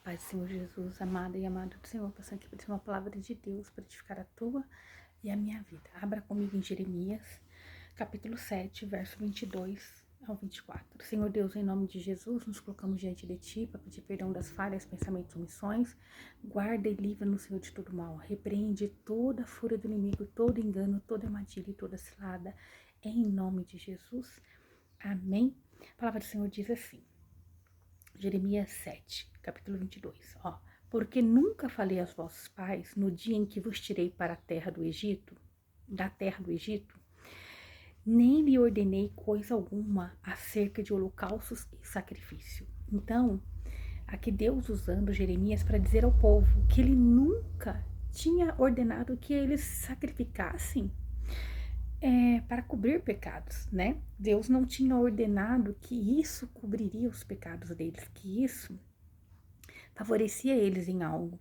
Pai do Senhor Jesus, amada e amado do Senhor, passando aqui para dizer uma palavra de Deus para edificar a tua e a minha vida. Abra comigo em Jeremias, capítulo 7, verso 22 ao 24. Senhor Deus, em nome de Jesus, nos colocamos diante de Ti para pedir perdão das falhas, pensamentos e omissões. Guarda e livra-nos, Senhor, de todo mal. Repreende toda a fúria do inimigo, todo engano, toda armadilha e toda cilada, em nome de Jesus. Amém. A palavra do Senhor diz assim. Jeremias 7, capítulo 22, porque nunca falei aos vossos pais no dia em que vos tirei para a terra do Egito, da terra do Egito, nem lhe ordenei coisa alguma acerca de holocaustos e sacrifício. Então, aqui Deus usando Jeremias para dizer ao povo que ele nunca tinha ordenado que eles sacrificassem para cobrir pecados, né? Deus não tinha ordenado que isso cobriria os pecados deles, que isso favorecia eles em algo.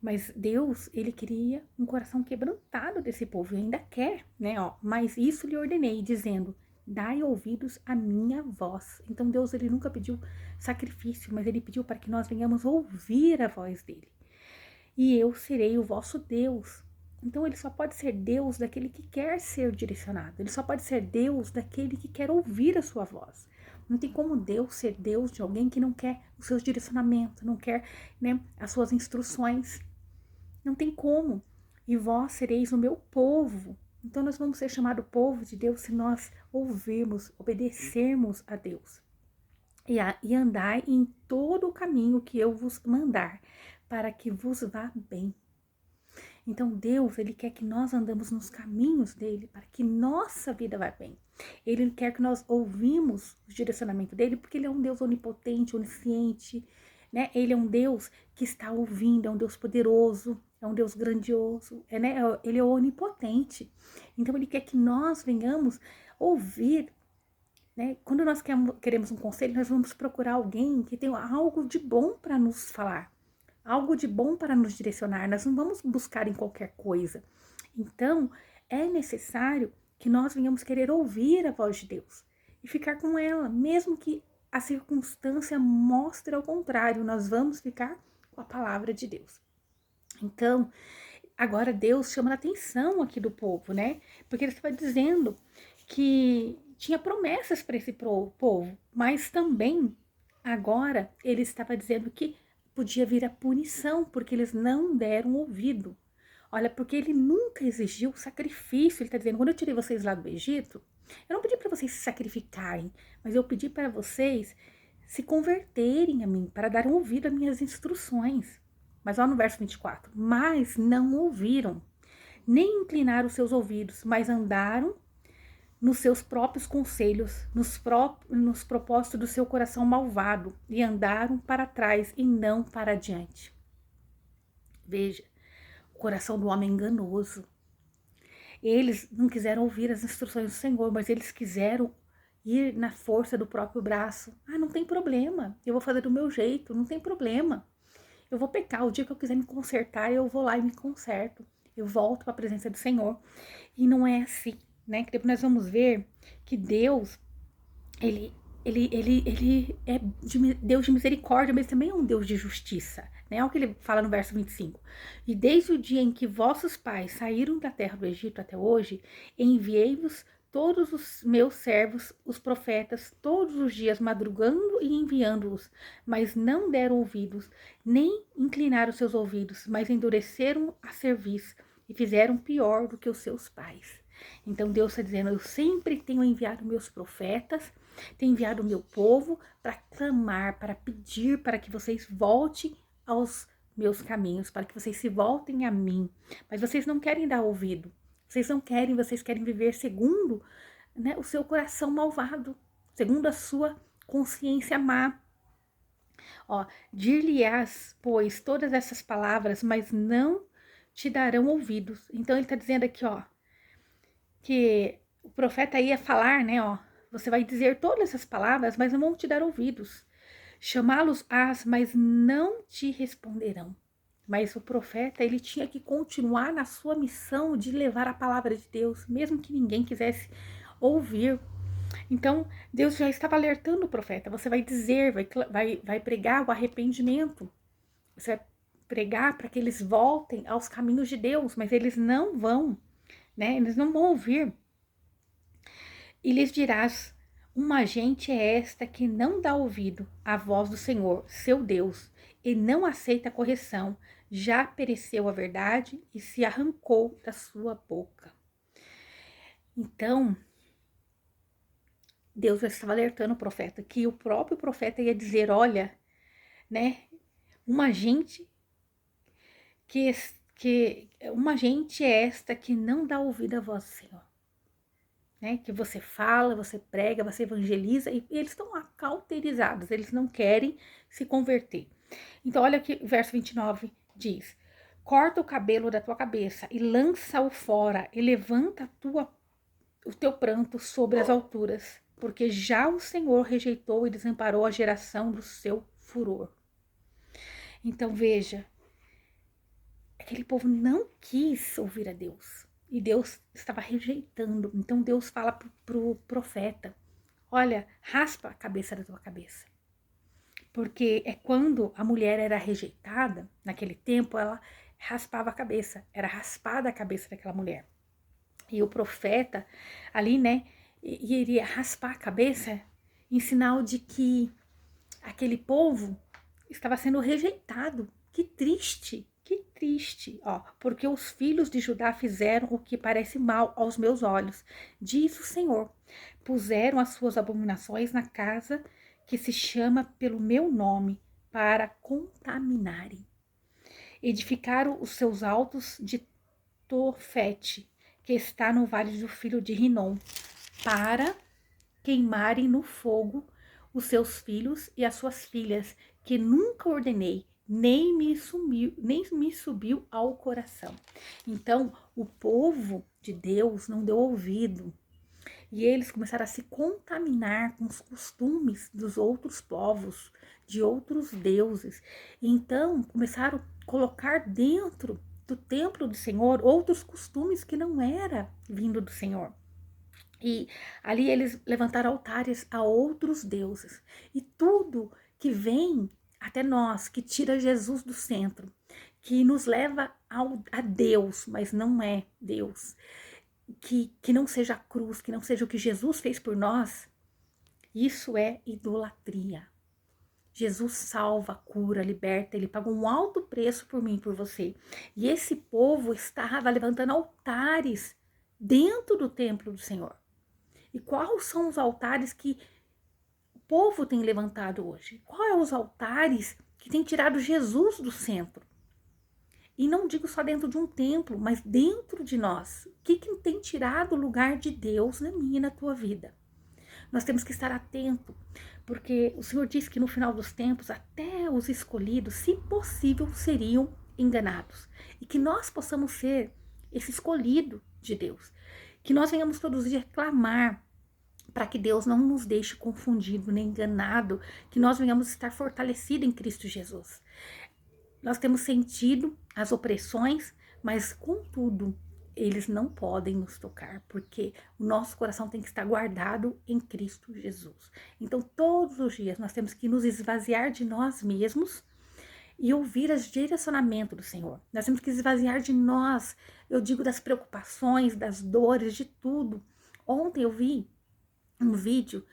Mas Deus, ele queria um coração quebrantado desse povo, e ainda quer, né? Mas isso lhe ordenei, dizendo, dai ouvidos à minha voz. Então Deus, ele nunca pediu sacrifício, mas ele pediu para que nós venhamos ouvir a voz dele. E eu serei o vosso Deus. Então ele só pode ser Deus daquele que quer ser direcionado. Ele só pode ser Deus daquele que quer ouvir a sua voz. Não tem como Deus ser Deus de alguém que não quer os seus direcionamentos, não quer, né, as suas instruções. Não tem como. E vós sereis o meu povo. Então nós vamos ser chamado povo de Deus se nós ouvirmos, obedecermos a Deus. E andai em todo o caminho que eu vos mandar, para que vos vá bem. Então Deus, ele quer que nós andamos nos caminhos dele, para que nossa vida vá bem. Ele quer que nós ouvimos o direcionamento dele, porque ele é um Deus onipotente, onisciente, né? Ele é um Deus que está ouvindo, é um Deus poderoso, é um Deus grandioso, né? Ele é onipotente. Então ele quer que nós venhamos ouvir, né? Quando nós queremos um conselho, nós vamos procurar alguém que tem algo de bom para nos falar, algo de bom para nos direcionar. Nós não vamos buscar em qualquer coisa. Então, é necessário que nós venhamos querer ouvir a voz de Deus e ficar com ela, mesmo que a circunstância mostre ao contrário, nós vamos ficar com a palavra de Deus. Então, agora Deus chama a atenção aqui do povo, né? Porque ele estava dizendo que tinha promessas para esse povo, mas também agora ele estava dizendo que podia vir a punição, porque eles não deram ouvido. Olha, porque ele nunca exigiu sacrifício. Ele está dizendo, quando eu tirei vocês lá do Egito, eu não pedi para vocês se sacrificarem, mas eu pedi para vocês se converterem a mim, para dar ouvido às minhas instruções. Mas olha no verso 24, mas não ouviram, nem inclinaram os seus ouvidos, mas andaram nos seus próprios conselhos, nos propósitos do seu coração malvado, e andaram para trás e não para adiante. Veja, o coração do homem enganoso. Eles não quiseram ouvir as instruções do Senhor, mas eles quiseram ir na força do próprio braço. Não tem problema, eu vou fazer do meu jeito, não tem problema. Eu vou pecar, o dia que eu quiser me consertar, eu vou lá e me conserto. Eu volto para a presença do Senhor. E não é assim, né? Que depois nós vamos ver que Deus, ele é Deus de misericórdia, mas também é um Deus de justiça, né? Olha o que ele fala no verso 25. E desde o dia em que vossos pais saíram da terra do Egito até hoje, enviei-vos todos os meus servos, os profetas, todos os dias madrugando e enviando-os, mas não deram ouvidos, nem inclinaram seus ouvidos, mas endureceram a cerviz e fizeram pior do que os seus pais. Então Deus está dizendo, eu sempre tenho enviado meus profetas, tenho enviado o meu povo para clamar, para pedir para que vocês voltem aos meus caminhos, para que vocês se voltem a mim. Mas vocês não querem dar ouvido. Vocês querem viver segundo, né, o seu coração malvado, segundo a sua consciência má. Dir-lhe-ás, pois, todas essas palavras, mas não te darão ouvidos. Então ele está dizendo aqui, que o profeta ia falar, né, você vai dizer todas essas palavras, mas não vão te dar ouvidos. Chamá-los-ás, mas não te responderão. Mas o profeta, ele tinha que continuar na sua missão de levar a palavra de Deus, mesmo que ninguém quisesse ouvir. Então, Deus já estava alertando o profeta, você vai dizer, vai pregar o arrependimento. Você vai pregar para que eles voltem aos caminhos de Deus, mas eles não vão, né? Eles não vão ouvir. E lhes dirás: uma gente é esta que não dá ouvido à voz do Senhor, seu Deus, e não aceita a correção. Já pereceu a verdade e se arrancou da sua boca. Então, Deus estava alertando o profeta, que o próprio profeta ia dizer: olha, né, uma gente uma gente é esta que não dá ouvido à voz do Senhor. Né, que você fala, você prega, você evangeliza, e eles estão cauterizados, eles não querem se converter. Então, olha o que o verso 29 diz: corta o cabelo da tua cabeça e lança-o fora, e levanta o teu pranto sobre as alturas, porque já o Senhor rejeitou e desamparou a geração do seu furor. Então, veja, aquele povo não quis ouvir a Deus. E Deus estava rejeitando. Então Deus fala pro profeta: olha, raspa a cabeça da tua cabeça. Porque é quando a mulher era rejeitada, naquele tempo, ela raspava a cabeça. Era raspada a cabeça daquela mulher. E o profeta ali, né, iria raspar a cabeça em sinal de que aquele povo estava sendo rejeitado. Que triste, ó, porque os filhos de Judá fizeram o que parece mal aos meus olhos, diz o Senhor. Puseram as suas abominações na casa que se chama pelo meu nome, para contaminarem. Edificaram os seus altos de Tofete, que está no vale do filho de Rinom, para queimarem no fogo os seus filhos e as suas filhas, que nunca ordenei, nem me subiu ao coração. Então, o povo de Deus não deu ouvido. E eles começaram a se contaminar com os costumes dos outros povos, de outros deuses. Então, começaram a colocar dentro do templo do Senhor outros costumes que não era vindo do Senhor. E ali eles levantaram altares a outros deuses. E tudo que vem até nós, que tira Jesus do centro, que nos leva a Deus, mas não é Deus, que não seja a cruz, que não seja o que Jesus fez por nós, isso é idolatria. Jesus salva, cura, liberta, ele pagou um alto preço por mim e por você. E esse povo estava levantando altares dentro do templo do Senhor. E quais são os altares que o povo tem levantado hoje? Quais são os altares que tem tirado Jesus do centro? E não digo só dentro de um templo, mas dentro de nós. O que tem tirado o lugar de Deus na minha e na tua vida? Nós temos que estar atento, porque o Senhor diz que no final dos tempos, até os escolhidos, se possível, seriam enganados. E que nós possamos ser esse escolhido de Deus. Que nós venhamos todos os dias clamar para que Deus não nos deixe confundido nem enganado, que nós venhamos estar fortalecidos em Cristo Jesus. Nós temos sentido as opressões, mas contudo, eles não podem nos tocar, porque o nosso coração tem que estar guardado em Cristo Jesus. Então, todos os dias nós temos que nos esvaziar de nós mesmos e ouvir os direcionamentos do Senhor. Nós temos que esvaziar de nós, eu digo, das preocupações, das dores, de tudo. Ontem eu vi um vídeo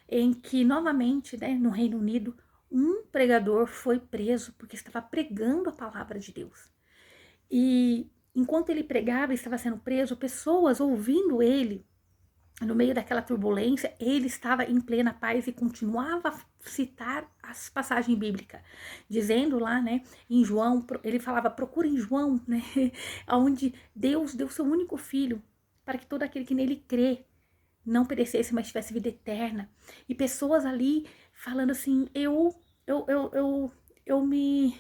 em que, novamente, né, no Reino Unido, um pregador foi preso porque estava pregando a palavra de Deus. E enquanto ele pregava e estava sendo preso, pessoas ouvindo ele, no meio daquela turbulência, ele estava em plena paz e continuava a citar as passagens bíblicas, dizendo lá, né, em João, ele falava: procurem João, né, onde Deus deu seu único filho para que todo aquele que nele crê não perecesse, mas tivesse vida eterna. E pessoas ali falando assim: eu me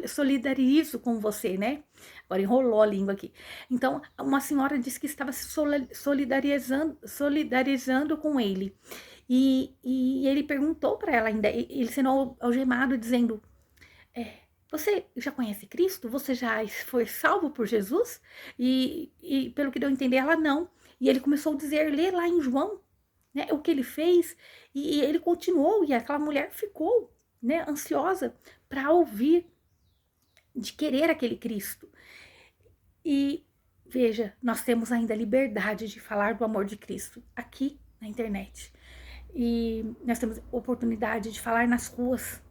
solidarizo com você, né? Agora enrolou a língua aqui. Então, uma senhora disse que estava se solidarizando com ele. E ele perguntou para ela ainda, ele sendo algemado, dizendo: você já conhece Cristo? Você já foi salvo por Jesus? E pelo que deu a entender, ela não. E ele começou a dizer, ler lá em João, né, o que ele fez. E ele continuou, e aquela mulher ficou, né, ansiosa para ouvir de querer aquele Cristo. E veja, nós temos ainda a liberdade de falar do amor de Cristo aqui na internet. E nós temos oportunidade de falar nas ruas,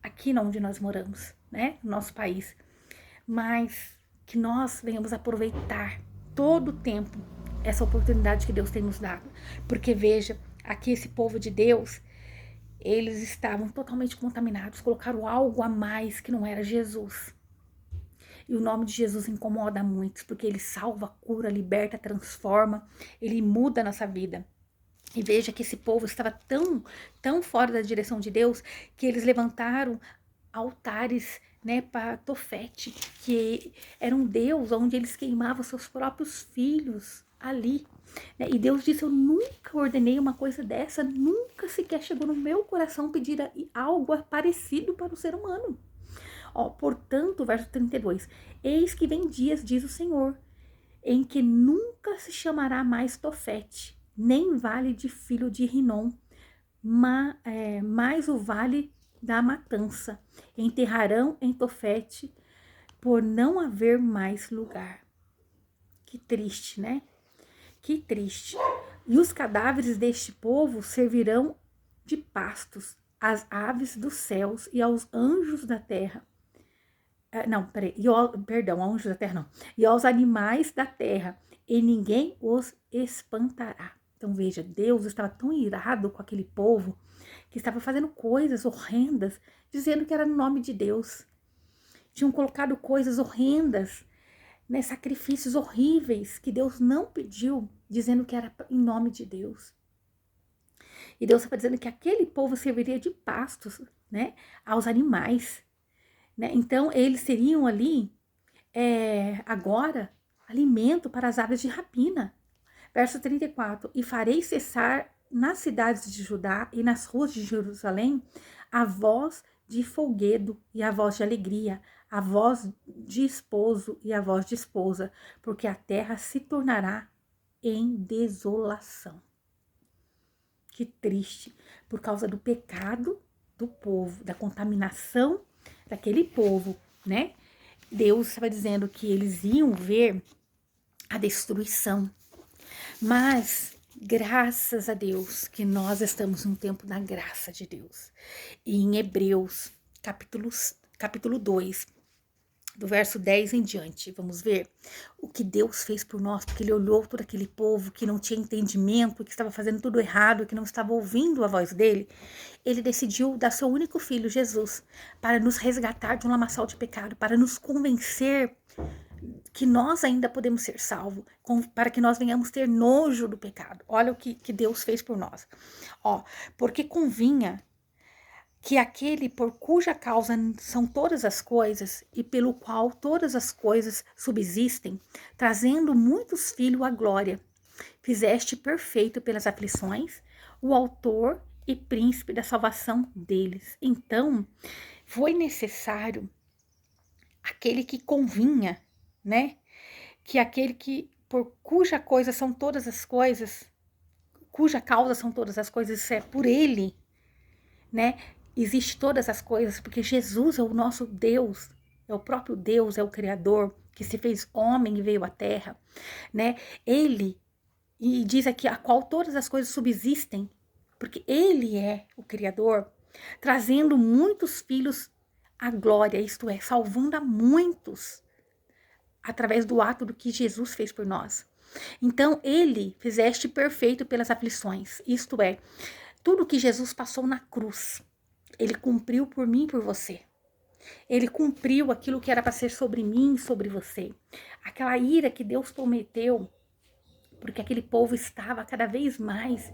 aqui onde nós moramos, né? No nosso país. Mas que nós venhamos aproveitar todo o tempo essa oportunidade que Deus tem nos dado. Porque veja, aqui esse povo de Deus, eles estavam totalmente contaminados, colocaram algo a mais que não era Jesus. E o nome de Jesus incomoda muitos, porque ele salva, cura, liberta, transforma, ele muda a nossa vida. E veja que esse povo estava tão fora da direção de Deus, que eles levantaram altares, né, para Tofete, que era um deus onde eles queimavam seus próprios filhos ali. Né? E Deus disse, eu nunca ordenei uma coisa dessa, nunca sequer chegou no meu coração pedir algo parecido para o ser humano. Ó, portanto, verso 32, eis que vem dias, diz o Senhor, em que nunca se chamará mais Tofete, nem vale de filho de Rinom, mas o vale da matança. Enterrarão em Tofete, por não haver mais lugar. Que triste, né? Que triste. E os cadáveres deste povo servirão de pastos às aves dos céus e aos anjos da terra. Anjos da terra não. E aos animais da terra, e ninguém os espantará. Então veja, Deus estava tão irado com aquele povo, que estava fazendo coisas horrendas, dizendo que era no nome de Deus. Tinham colocado coisas horrendas, né, sacrifícios horríveis, que Deus não pediu, dizendo que era em nome de Deus. E Deus estava dizendo que aquele povo serviria de pastos, né, aos animais. Né? Então, eles seriam ali, agora, alimento para as aves de rapina. Verso 34, e farei cessar nas cidades de Judá e nas ruas de Jerusalém a voz de folguedo e a voz de alegria, a voz de esposo e a voz de esposa, porque a terra se tornará em desolação. Que triste, por causa do pecado do povo, da contaminação daquele povo, né? Deus estava dizendo que eles iam ver a destruição. Mas, graças a Deus, que nós estamos num tempo da graça de Deus. E em Hebreus, capítulo 2, do verso 10 em diante, vamos ver o que Deus fez por nós, porque ele olhou todo aquele povo que não tinha entendimento, que estava fazendo tudo errado, que não estava ouvindo a voz dele. Ele decidiu dar seu único filho, Jesus, para nos resgatar de um lamaçal de pecado, para nos convencer que nós ainda podemos ser salvos, para que nós venhamos ter nojo do pecado. Olha o que Deus fez por nós. Ó, porque convinha que aquele por cuja causa são todas as coisas e pelo qual todas as coisas subsistem, trazendo muitos filhos à glória, fizeste perfeito pelas aflições o autor e príncipe da salvação deles. Então, foi necessário aquele que convinha, né? Que aquele que por cuja coisa são todas as coisas, cuja causa são todas as coisas, isso é por ele, né? Existe todas as coisas, porque Jesus é o nosso Deus, é o próprio Deus, é o Criador, que se fez homem e veio à terra, né? Ele, e diz aqui, a qual todas as coisas subsistem, porque ele é o Criador, trazendo muitos filhos à glória, isto é, salvando a muitos, através do ato do que Jesus fez por nós. Então, ele fizeste perfeito pelas aflições, isto é, tudo que Jesus passou na cruz, ele cumpriu por mim e por você. Ele cumpriu aquilo que era para ser sobre mim e sobre você. Aquela ira que Deus prometeu, porque aquele povo estava cada vez mais,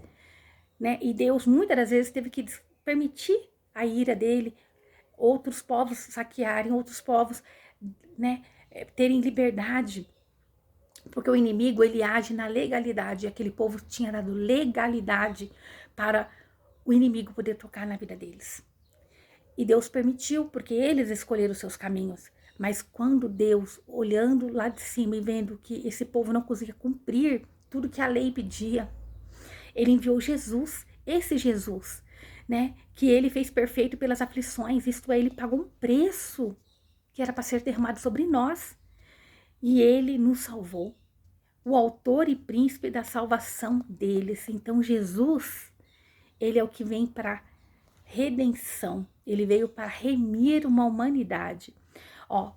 né? E Deus muitas das vezes teve que permitir a ira dele, outros povos saquearem, outros povos, né, terem liberdade. Porque o inimigo, ele age na legalidade. E aquele povo tinha dado legalidade para o inimigo poder tocar na vida deles. E Deus permitiu, porque eles escolheram os seus caminhos. Mas quando Deus, olhando lá de cima e vendo que esse povo não conseguia cumprir tudo que a lei pedia, ele enviou Jesus, esse Jesus, né? Que ele fez perfeito pelas aflições, isto é, ele pagou um preço que era para ser derramado sobre nós, e ele nos salvou. O autor e príncipe da salvação deles. Então Jesus, ele é o que vem para redenção. Ele veio para remir uma humanidade.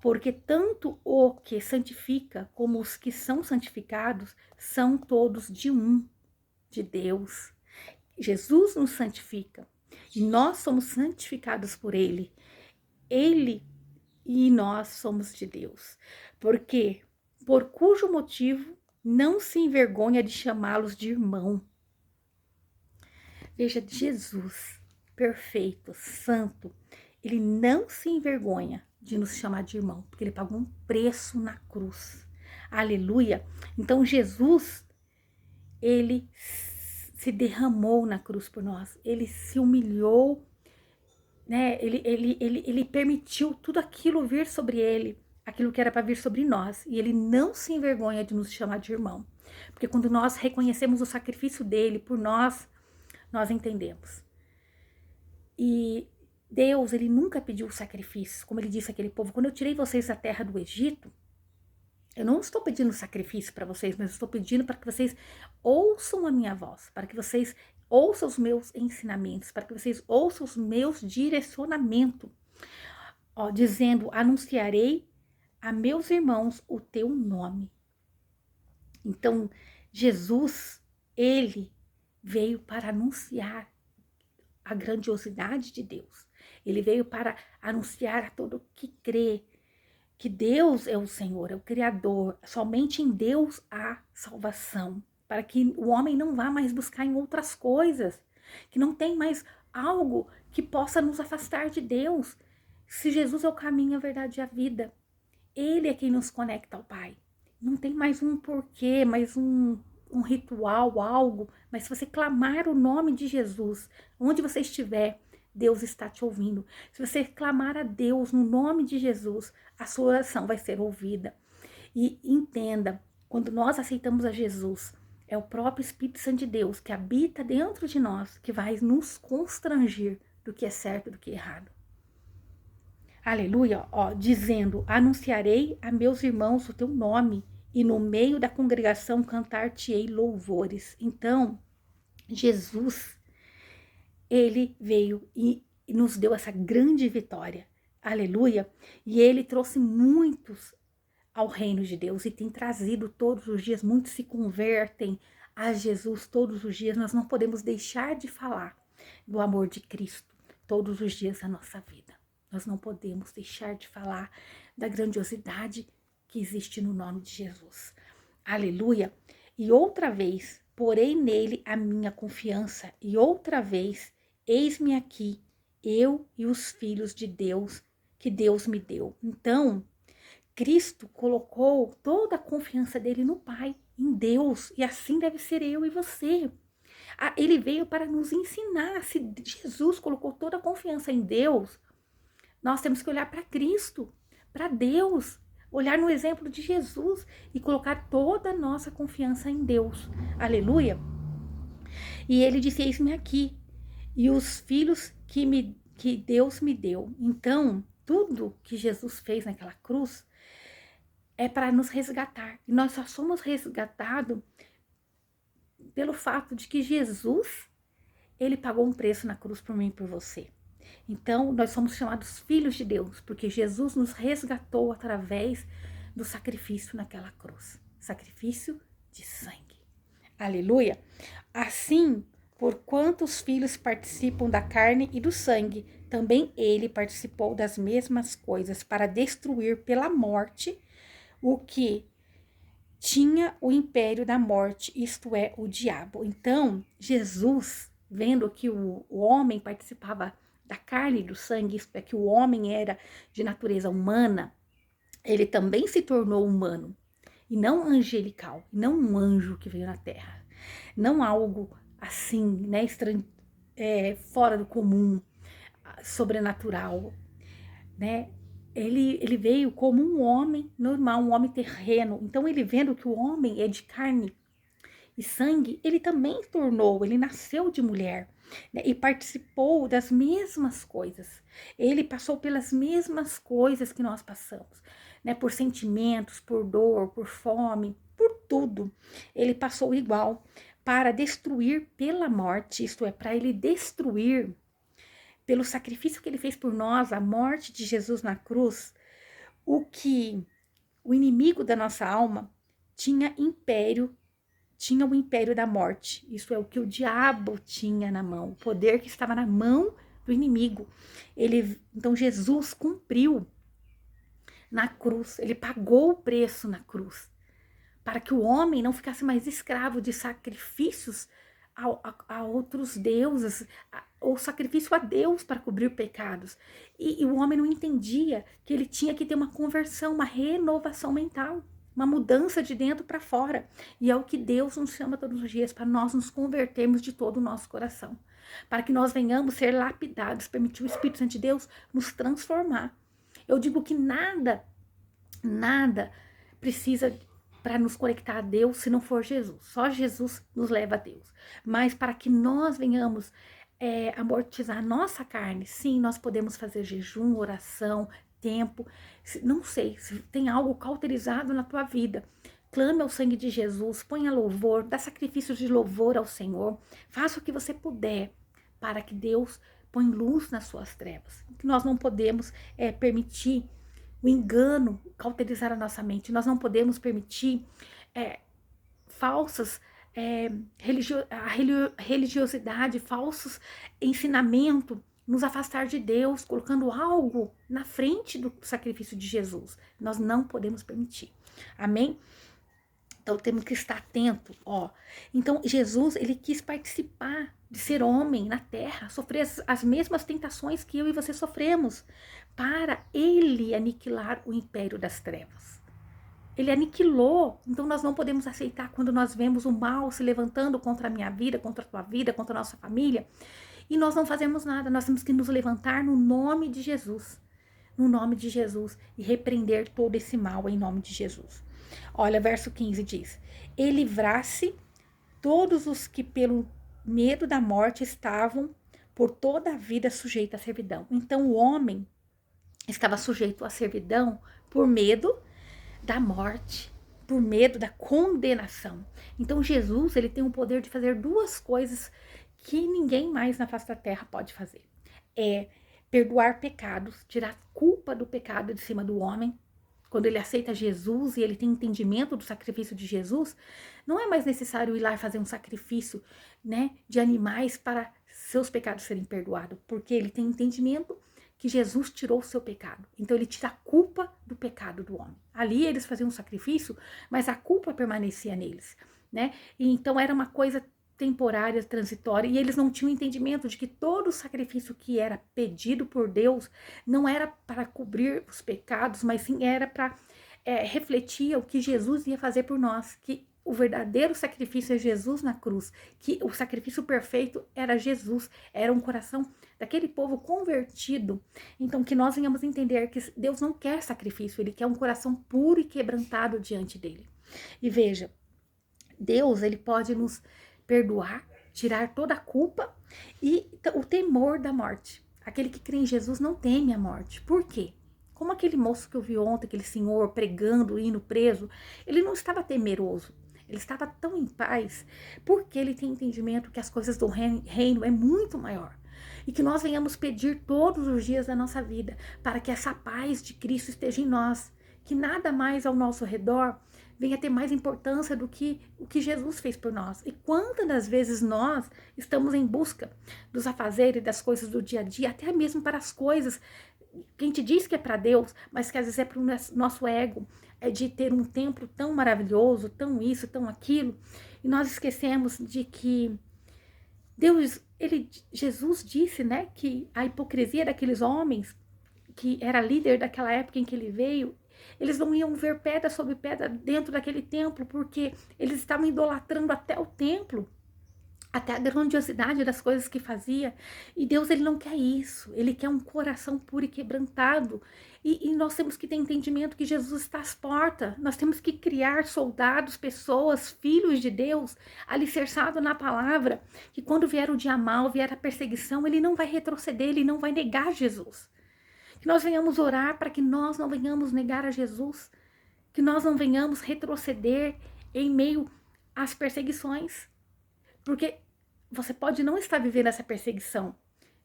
Porque tanto o que santifica como os que são santificados são todos de um, de Deus. Jesus nos santifica e nós somos santificados por ele. Ele e nós somos de Deus. Porque por cujo motivo não se envergonha de chamá-los de irmão. Veja, Jesus, perfeito, santo, ele não se envergonha de nos chamar de irmão, porque ele pagou um preço na cruz. Aleluia! Então Jesus, ele se derramou na cruz por nós, ele se humilhou, né? Ele permitiu tudo aquilo vir sobre ele, aquilo que era para vir sobre nós, e ele não se envergonha de nos chamar de irmão, porque quando nós reconhecemos o sacrifício dele por nós, nós entendemos. E Deus, ele nunca pediu sacrifício, como ele disse àquele povo, quando eu tirei vocês da terra do Egito, eu não estou pedindo sacrifício para vocês, mas estou pedindo para que vocês ouçam a minha voz, para que vocês ouçam os meus ensinamentos, para que vocês ouçam os meus direcionamentos, dizendo, anunciarei a meus irmãos o teu nome. Então, Jesus, ele veio para anunciar a grandiosidade de Deus. Ele veio para anunciar a todo que crê que Deus é o Senhor, é o Criador. Somente em Deus há salvação, para que o homem não vá mais buscar em outras coisas, que não tem mais algo que possa nos afastar de Deus. Se Jesus é o caminho, a verdade e a vida, ele é quem nos conecta ao Pai. Não tem mais um porquê, mais um ritual, algo, mas se você clamar o nome de Jesus, onde você estiver, Deus está te ouvindo. Se você clamar a Deus no nome de Jesus, a sua oração vai ser ouvida. E entenda, quando nós aceitamos a Jesus, é o próprio Espírito Santo de Deus que habita dentro de nós, que vai nos constranger do que é certo e do que é errado. Aleluia, dizendo, anunciarei a meus irmãos o teu nome, e no meio da congregação cantar-te-ei louvores. Então, Jesus, ele veio e nos deu essa grande vitória. Aleluia. E ele trouxe muitos ao reino de Deus e tem trazido todos os dias, muitos se convertem a Jesus todos os dias. Nós não podemos deixar de falar do amor de Cristo todos os dias da nossa vida. Nós não podemos deixar de falar da grandiosidade que existe no nome de Jesus. Aleluia. E outra vez, porei nele a minha confiança, e outra vez, eis-me aqui, eu e os filhos de Deus, que Deus me deu. Então, Cristo colocou toda a confiança dele no Pai, em Deus, e assim deve ser eu e você. Ele veio para nos ensinar. Se Jesus colocou toda a confiança em Deus, nós temos que olhar para Cristo, para Deus, olhar no exemplo de Jesus e colocar toda a nossa confiança em Deus. Aleluia. E ele disse, eis-me aqui, e os filhos que Deus me deu. Então, tudo que Jesus fez naquela cruz é para nos resgatar. E nós só somos resgatados pelo fato de que Jesus, ele pagou um preço na cruz por mim e por você. Então, nós somos chamados filhos de Deus, porque Jesus nos resgatou através do sacrifício naquela cruz. Sacrifício de sangue. Aleluia! Assim, porquanto os filhos participam da carne e do sangue, também ele participou das mesmas coisas para destruir pela morte o que tinha o império da morte, isto é, o diabo. Então, Jesus, vendo que o homem participava da carne e do sangue, isto é, que o homem era de natureza humana, ele também se tornou humano, e não angelical, não um anjo que veio na terra, não algo assim, né, fora do comum, sobrenatural, né? Ele veio como um homem normal, um homem terreno. Então, ele vendo que o homem é de carne e sangue, ele também tornou, ele nasceu de mulher. né? E participou das mesmas coisas. Ele passou pelas mesmas coisas que nós passamos, né? Por sentimentos, por dor, por fome, por tudo. Ele passou igual para destruir pela morte, isto é, para ele destruir pelo sacrifício que ele fez por nós, a morte de Jesus na cruz, o que o inimigo da nossa alma tinha o império da morte. Isso é o que o diabo tinha na mão, o poder que estava na mão do inimigo. Então Jesus cumpriu na cruz, ele pagou o preço na cruz, para que o homem não ficasse mais escravo de sacrifícios a outros deuses, ou sacrifício a Deus para cobrir pecados. E o homem não entendia que ele tinha que ter uma conversão, uma renovação mental, uma mudança de dentro para fora. E é o que Deus nos chama todos os dias, para nós nos convertermos de todo o nosso coração, para que nós venhamos ser lapidados, permitir o Espírito Santo de Deus nos transformar. Eu digo que nada precisa para nos conectar a Deus se não for Jesus. Só Jesus nos leva a Deus. Mas para que nós venhamos amortizar a nossa carne, sim, nós podemos fazer jejum, oração, tempo. Não sei, se tem algo cauterizado na tua vida, clame ao sangue de Jesus, ponha louvor, dá sacrifício de louvor ao Senhor. Faça o que você puder para que Deus ponha luz nas suas trevas. Que nós não podemos permitir o engano cauterizar a nossa mente. Nós não podemos permitir falsas religiosidade, falsos ensinamentos, nos afastar de Deus, colocando algo na frente do sacrifício de Jesus. Nós não podemos permitir. Amém? Então temos que estar atento, ó. Então Jesus, ele quis participar de ser homem na terra, sofrer as mesmas tentações que eu e você sofremos, para ele aniquilar o império das trevas. Ele aniquilou, então nós não podemos aceitar quando nós vemos o mal se levantando contra a minha vida, contra a tua vida, contra a nossa família, e nós não fazemos nada. Nós temos que nos levantar no nome de Jesus, e repreender todo esse mal em nome de Jesus. Olha, verso 15 diz: e livrasse todos os que pelo medo da morte estavam por toda a vida sujeitos à servidão. Então o homem estava sujeito à servidão por medo da morte, por medo da condenação. Então Jesus, ele tem o poder de fazer duas coisas que ninguém mais na face da terra pode fazer. É perdoar pecados, tirar a culpa do pecado de cima do homem. Quando ele aceita Jesus e ele tem entendimento do sacrifício de Jesus, não é mais necessário ir lá fazer um sacrifício, né, de animais para seus pecados serem perdoados, porque ele tem entendimento que Jesus tirou o seu pecado. Então ele tira a culpa do pecado do homem. Ali eles faziam um sacrifício, mas a culpa permanecia neles, né? E então era uma coisa temporária, transitória, e eles não tinham entendimento de que todo o sacrifício que era pedido por Deus não era para cobrir os pecados, mas sim era para refletir o que Jesus ia fazer por nós, que o verdadeiro sacrifício é Jesus na cruz, que o sacrifício perfeito era Jesus, era um coração daquele povo convertido. Então que nós venhamos entender que Deus não quer sacrifício, ele quer um coração puro e quebrantado diante dele. E veja, Deus, ele pode nos perdoar, tirar toda a culpa e o temor da morte. Aquele que crê em Jesus não teme a morte. Por quê? Como aquele moço que eu vi ontem, aquele senhor pregando, indo preso, ele não estava temeroso, ele estava tão em paz, porque ele tem entendimento que as coisas do reino é muito maior. E que nós venhamos pedir todos os dias da nossa vida, para que essa paz de Cristo esteja em nós, que nada mais ao nosso redor venha ter mais importância do que o que Jesus fez por nós. E quantas das vezes nós estamos em busca dos afazeres, das coisas do dia a dia, até mesmo para as coisas que a gente diz que é para Deus, mas que às vezes é para o nosso ego, é de ter um templo tão maravilhoso, tão isso, tão aquilo, e nós esquecemos de que Jesus disse, né, que a hipocrisia daqueles homens, que era líder daquela época em que ele veio, eles não iam ver pedra sobre pedra dentro daquele templo, porque eles estavam idolatrando até o templo. até a grandiosidade das coisas que fazia. E Deus, ele não quer isso. Ele quer um coração puro e quebrantado. E nós temos que ter entendimento que Jesus está às portas. Nós temos que criar soldados, pessoas, filhos de Deus, alicerçados na palavra, que quando vier o dia mal, vier a perseguição, ele não vai retroceder, ele não vai negar Jesus. Que nós venhamos orar para que nós não venhamos negar a Jesus, que nós não venhamos retroceder em meio às perseguições. Porque você pode não estar vivendo essa perseguição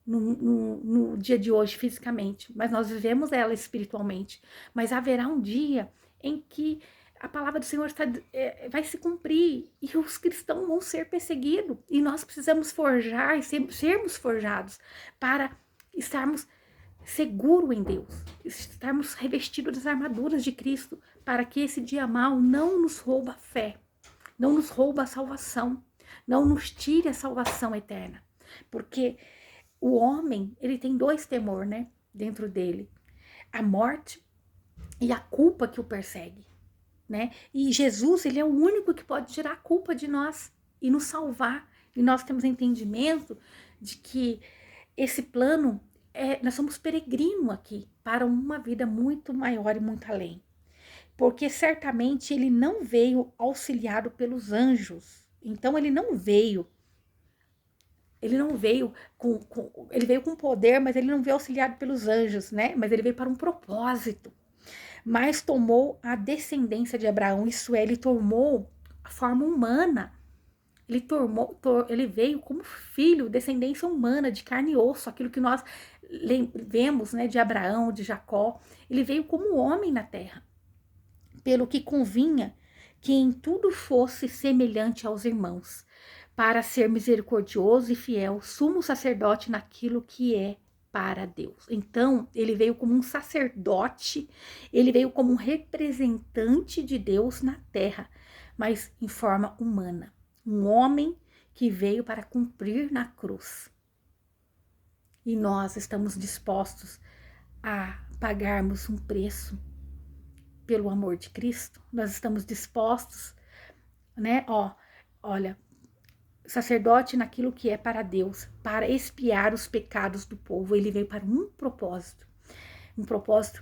no dia de hoje fisicamente, mas nós vivemos ela espiritualmente. Mas haverá um dia em que a palavra do Senhor vai se cumprir e os cristãos vão ser perseguidos. E nós precisamos forjar e sermos forjados para estarmos seguros em Deus, estarmos revestidos das armaduras de Cristo, para que esse dia mal não nos rouba a fé, não nos rouba a salvação, não nos tire a salvação eterna. Porque o homem, ele tem dois temores, né, dentro dele: a morte e a culpa que o persegue, né? E Jesus, ele é o único que pode tirar a culpa de nós e nos salvar. E nós temos entendimento de que esse plano, nós somos peregrinos aqui para uma vida muito maior e muito além. Porque certamente ele não veio auxiliado pelos anjos. Então ele não veio ele veio com poder, mas ele não veio auxiliado pelos anjos, né? Mas ele veio para um propósito. Mas tomou a descendência de Abraão, isso é, ele tomou a forma humana. Ele veio como filho, descendência humana, de carne e osso, aquilo que nós vemos, né, de Abraão, de Jacó. Ele veio como homem na terra, pelo que convinha que em tudo fosse semelhante aos irmãos, para ser misericordioso e fiel, sumo sacerdote naquilo que é para Deus. Então, ele veio como um sacerdote, ele veio como um representante de Deus na terra, mas em forma humana. Um homem que veio para cumprir na cruz. E nós estamos dispostos a pagarmos um preço pelo amor de Cristo. Nós estamos dispostos, né? Olha, sacerdote naquilo que é para Deus, para expiar os pecados do povo. Ele veio para um propósito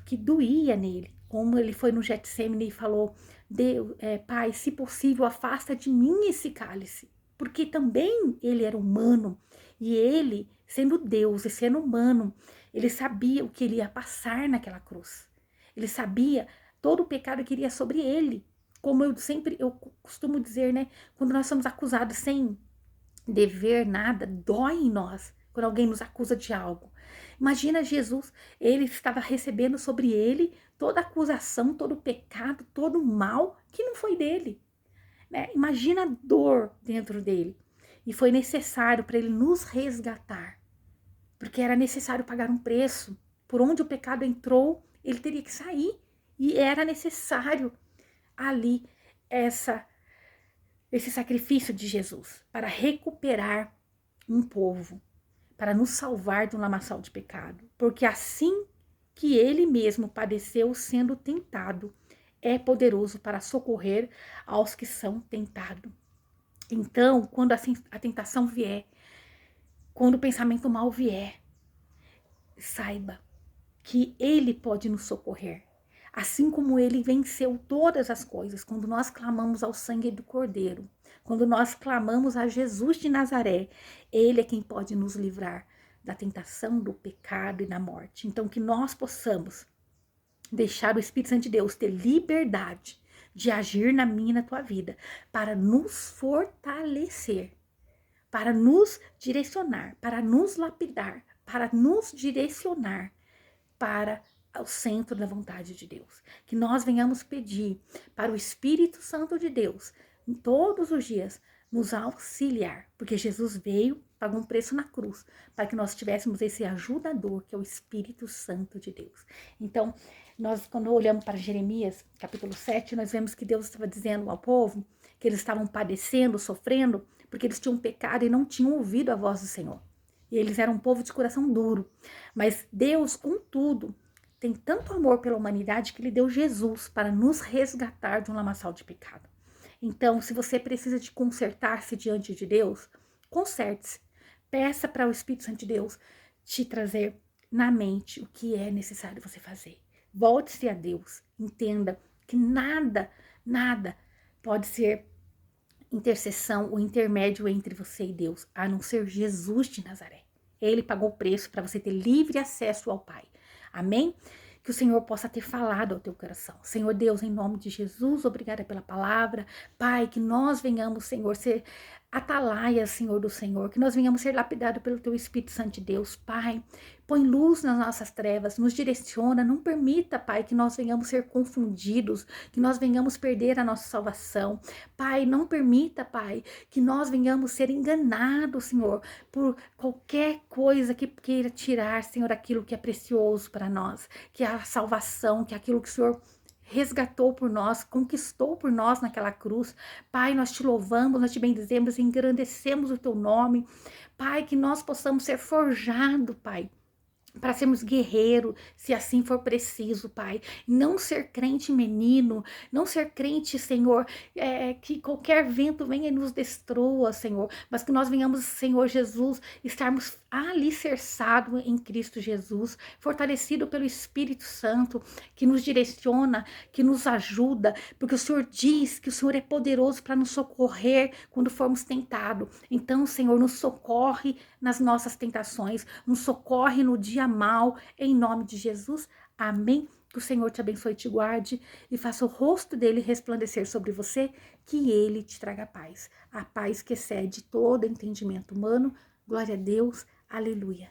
que doía nele, como ele foi no Getsemane e falou: Deus, Pai, se possível, afasta de mim esse cálice, porque também ele era humano, e ele, sendo Deus e sendo humano, ele sabia o que ele ia passar naquela cruz, ele sabia todo o pecado que iria sobre ele, como eu costumo dizer, né, quando nós somos acusados sem dever nada, dói em nós quando alguém nos acusa de algo. Imagina Jesus, ele estava recebendo sobre ele toda a acusação, todo o pecado, todo o mal que não foi dele, né? Imagina a dor dentro dele. E foi necessário para ele nos resgatar, porque era necessário pagar um preço. Por onde o pecado entrou, ele teria que sair, e era necessário ali esse sacrifício de Jesus para recuperar um povo, para nos salvar de um lamaçal de pecado. Porque assim que ele mesmo padeceu sendo tentado, é poderoso para socorrer aos que são tentados. Então, quando a tentação vier, quando o pensamento mal vier, saiba que ele pode nos socorrer. Assim como ele venceu todas as coisas, quando nós clamamos ao sangue do Cordeiro, quando nós clamamos a Jesus de Nazaré, ele é quem pode nos livrar da tentação, do pecado e da morte. Então, que nós possamos deixar o Espírito Santo de Deus ter liberdade de agir na minha e na tua vida, para nos fortalecer, para nos direcionar, para nos lapidar, para nos direcionar para o centro da vontade de Deus. Que nós venhamos pedir para o Espírito Santo de Deus, todos os dias, nos auxiliar, porque Jesus veio, pagou um preço na cruz, para que nós tivéssemos esse ajudador, que é o Espírito Santo de Deus. Então, nós, quando olhamos para Jeremias, capítulo 7, nós vemos que Deus estava dizendo ao povo que eles estavam padecendo, sofrendo, porque eles tinham pecado e não tinham ouvido a voz do Senhor. E eles eram um povo de coração duro. Mas Deus, contudo, tem tanto amor pela humanidade que ele deu Jesus para nos resgatar de um lamaçal de pecado. Então, se você precisa de consertar-se diante de Deus, Conserte-se. Peça para o Espírito Santo de Deus te trazer na mente o que é necessário você fazer. Volte-se a Deus. Entenda que nada pode ser intercessão ou intermédio entre você e Deus, a não ser Jesus de Nazaré. Ele pagou o preço para você ter livre acesso ao Pai. Amém? Que o Senhor possa ter falado ao teu coração. Senhor Deus, em nome de Jesus, obrigada pela palavra. Pai, que nós venhamos, Senhor, ser atalaias, Senhor do Senhor, que nós venhamos ser lapidados pelo teu Espírito Santo de Deus. Pai, põe luz nas nossas trevas, nos direciona, não permita, Pai, que nós venhamos ser confundidos, que nós venhamos perder a nossa salvação. Pai, não permita, Pai, que nós venhamos ser enganados, Senhor, por qualquer coisa que queira tirar, Senhor, aquilo que é precioso para nós, que é a salvação, que é aquilo que o Senhor resgatou por nós, conquistou por nós naquela cruz. Pai, nós te louvamos, nós te bendizemos, engrandecemos o teu nome. Pai, que nós possamos ser forjados, Pai, para sermos guerreiros, se assim for preciso, Pai. Não ser crente menino, não ser crente, Senhor, que qualquer vento venha e nos destrua, Senhor, mas que nós venhamos, Senhor Jesus, estarmos alicerçados em Cristo Jesus, fortalecido pelo Espírito Santo, que nos direciona, que nos ajuda, porque o Senhor diz que o Senhor é poderoso para nos socorrer quando formos tentados. Então, Senhor, nos socorre nas nossas tentações, nos socorre no dia mal, em nome de Jesus. Amém. Que o Senhor te abençoe e te guarde e faça o rosto dele resplandecer sobre você, que ele te traga paz. A paz que excede todo entendimento humano. Glória a Deus. Aleluia.